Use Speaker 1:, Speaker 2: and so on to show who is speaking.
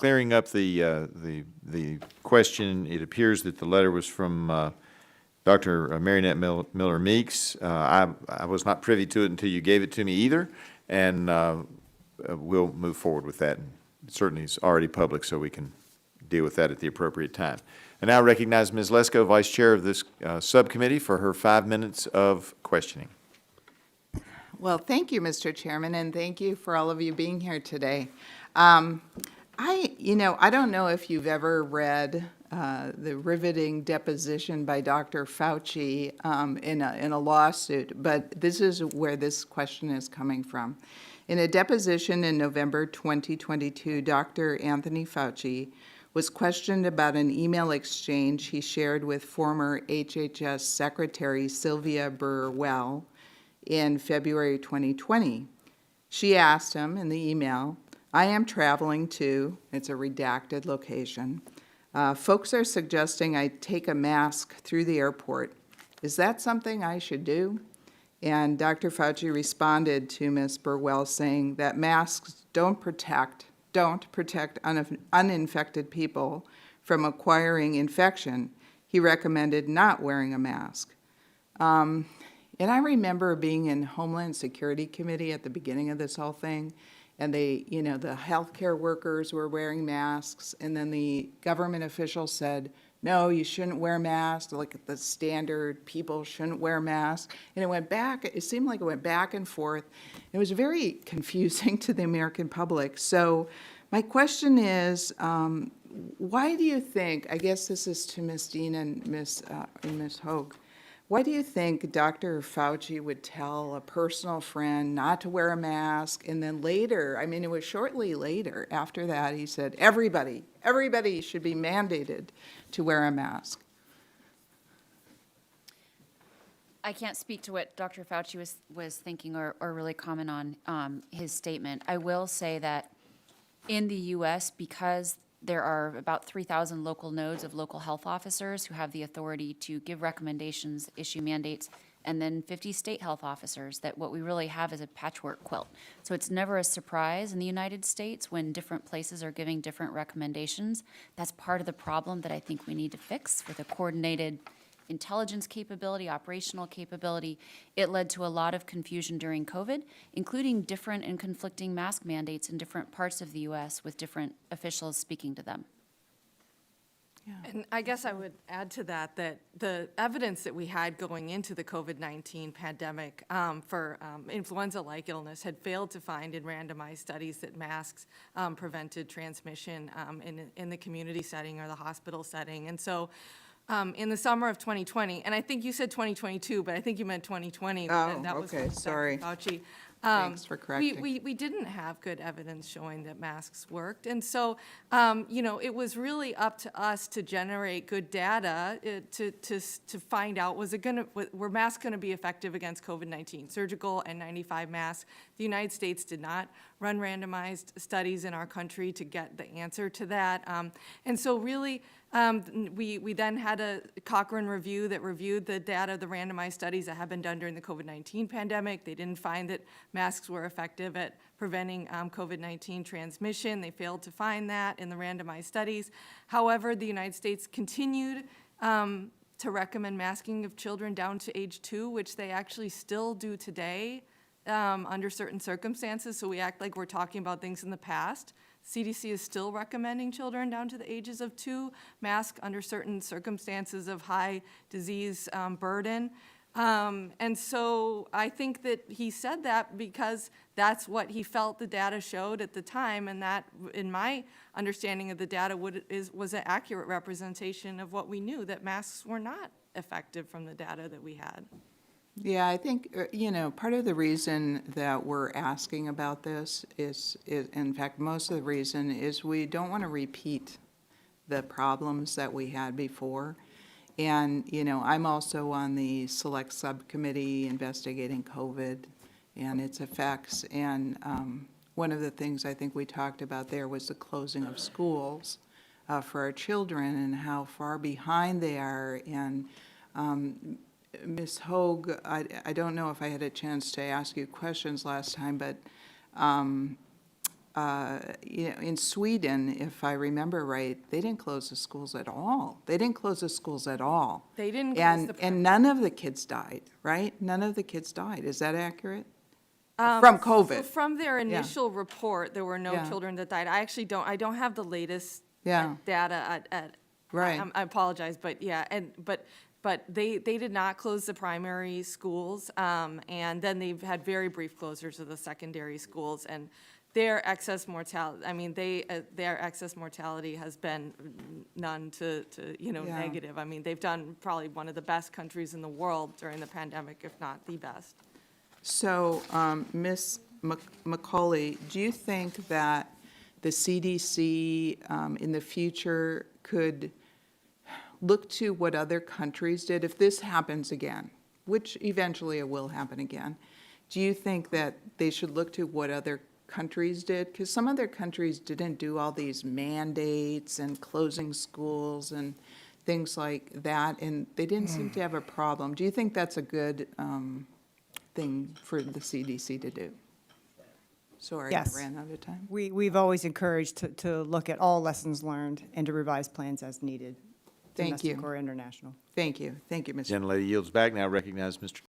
Speaker 1: clearing up the question, it appears that the letter was from Dr. Marinette Miller Meeks. I was not privy to it until you gave it to me either, and we'll move forward with that. It certainly is already public, so we can deal with that at the appropriate time. I now recognize Ms. Lesko, Vice Chair of this subcommittee, for her 5 minutes of questioning.
Speaker 2: Well, thank you, Mr. Chairman, and thank you for all of you being here today. I don't know if you've ever read the riveting deposition by Dr. Fauci in a lawsuit, but this is where this question is coming from. In a deposition in November 2022, Dr. Anthony Fauci was questioned about an email exchange he shared with former HHS Secretary Sylvia Burwell in February 2020. She asked him in the email, "I am traveling to," it's a redacted location, "folks are suggesting I take a mask through the airport. Is that something I should do?" And Dr. Fauci responded to Ms. Burwell saying that masks don't protect uninfected people from acquiring infection. He recommended not wearing a mask. And I remember being in Homeland Security Committee at the beginning of this whole thing, and the healthcare workers were wearing masks, and then the government officials said, no, you shouldn't wear masks, like the standard people shouldn't wear masks. And it seemed like it went back and forth. It was very confusing to the American public. So my question is, why do you think, I guess this is to Ms. Dean and Ms. Hogue, why do you think Dr. Fauci would tell a personal friend not to wear a mask, and then later, I mean, it was shortly later, after that, he said, everybody should be mandated to wear a mask?
Speaker 3: I can't speak to what Dr. Fauci was thinking or really comment on his statement. I will say that in the U.S., because there are about 3,000 local nodes of local health officers who have the authority to give recommendations, issue mandates, and then 50 state health officers, that what we really have is a patchwork quilt. So it's never a surprise in the United States when different places are giving different recommendations. That's part of the problem that I think we need to fix with a coordinated intelligence capability, operational capability. It led to a lot of confusion during COVID, including different and conflicting mask mandates in different parts of the U.S. with different officials speaking to them.
Speaker 2: Yeah.
Speaker 4: And I guess I would add to that the evidence that we had going into the COVID-19 pandemic for influenza-like illness had failed to find in randomized studies that masks prevented transmission in the community setting or the hospital setting. And so in the summer of 2020, and I think you said 2022, but I think you meant 2020.
Speaker 2: Oh,
Speaker 4: that was
Speaker 2: okay, sorry.
Speaker 4: Fauci.
Speaker 2: Thanks for correcting.
Speaker 4: We didn't have good evidence showing that masks worked. And so, it was really up to us to generate good data to find out, were masks going to be effective against COVID-19, surgical and 95 masks. The United States did not run randomized studies in our country to get the answer to that. And so really, we then had a Cochrane review that reviewed the data, the randomized studies that have been done during the COVID-19 pandemic. They didn't find that masks were effective at preventing COVID-19 transmission. They failed to find that in the randomized studies. However, the United States continued to recommend masking of children down to age 2, which they actually still do today under certain circumstances. So we act like we're talking about things in the past. CDC is still recommending children down to the ages of 2 mask under certain circumstances of high disease burden. And so I think that he said that because that's what he felt the data showed at the time, and that, in my understanding of the data, was an accurate representation of what we knew, that masks were not effective from the data that we had.
Speaker 2: Yeah, I think, part of the reason that we're asking about this is, in fact, most of the reason is we don't want to repeat the problems that we had before. And, I'm also on the select subcommittee investigating COVID and its effects. And one of the things I think we talked about there was the closing of schools for our children and how far behind they are. And Ms. Hogue, I don't know if I had a chance to ask you questions last time, but in Sweden, if I remember right, they didn't close the schools at all. They didn't close the schools at all.
Speaker 4: They didn't close
Speaker 2: And,
Speaker 4: the
Speaker 2: and none of the kids died, right? None of the kids died. Is that accurate? From
Speaker 4: So
Speaker 2: COVID?
Speaker 4: from their initial report, there were no
Speaker 2: Yeah.
Speaker 4: children that died. I don't have the latest
Speaker 2: Yeah.
Speaker 4: data
Speaker 2: Right.
Speaker 4: I apologize, but yeah, but they did not close the primary schools, and then they've had very brief closures of the secondary schools, and their excess mortality, I mean, their excess mortality has been none to,
Speaker 2: Yeah.
Speaker 4: negative. I mean, they've done probably one of the best countries in the world during the pandemic, if not the best.
Speaker 2: So, Ms. McCauley, do you think that the CDC in the future could look to what other countries did? If this happens again, which eventually it will happen again, do you think that they should look to what other countries did? Because some other countries didn't do all these mandates and closing schools and things like that, and they didn't seem to have a problem. Do you think that's a good thing for the CDC to do? Sorry, I
Speaker 5: Yes.
Speaker 2: ran out of time.
Speaker 5: We've always encouraged to look at all lessons learned and to revise plans as needed,
Speaker 2: Thank you.
Speaker 5: domestic or international.
Speaker 2: Thank you. Thank you, Mr.
Speaker 1: Gentlelady yields back. Now recognize Mr.